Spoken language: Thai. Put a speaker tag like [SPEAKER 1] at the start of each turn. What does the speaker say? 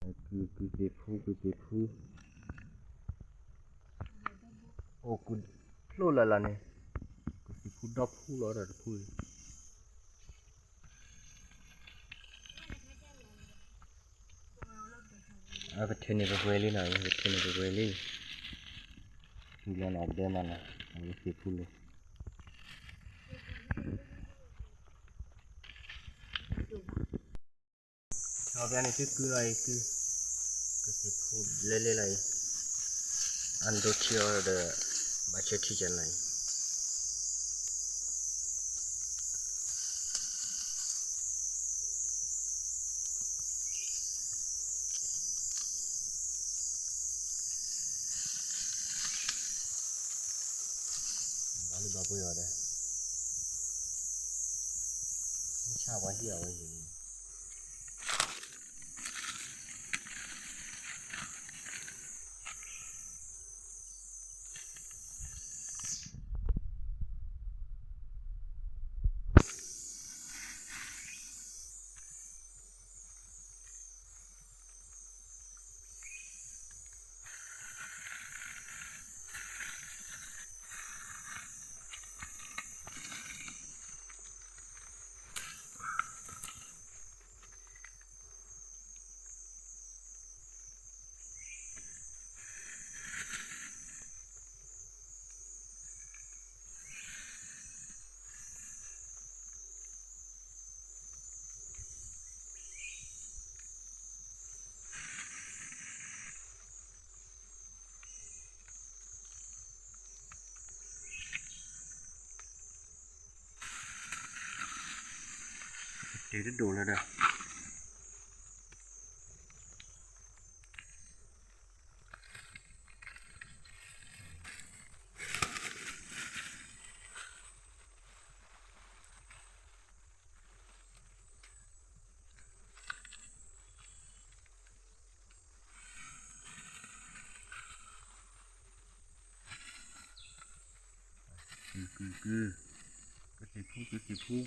[SPEAKER 1] cứ ô cứ lô là này cứ phu đắp phu đó là phu à cái thuyền này cái quê này cái thuyền này cái quê li phu là nào đây mà này cái phu nàyเอาไปนี่คืออะไรคือสิพูดเล่ๆเลยอันดูเชียวเดอบัชที่จะไหนบาลีบาปุยอะไรไม่ชอบว่าเหี้ยว่าอย่างนี้เดี๋ยวจะดูแล้วเด้อคือก็สิพู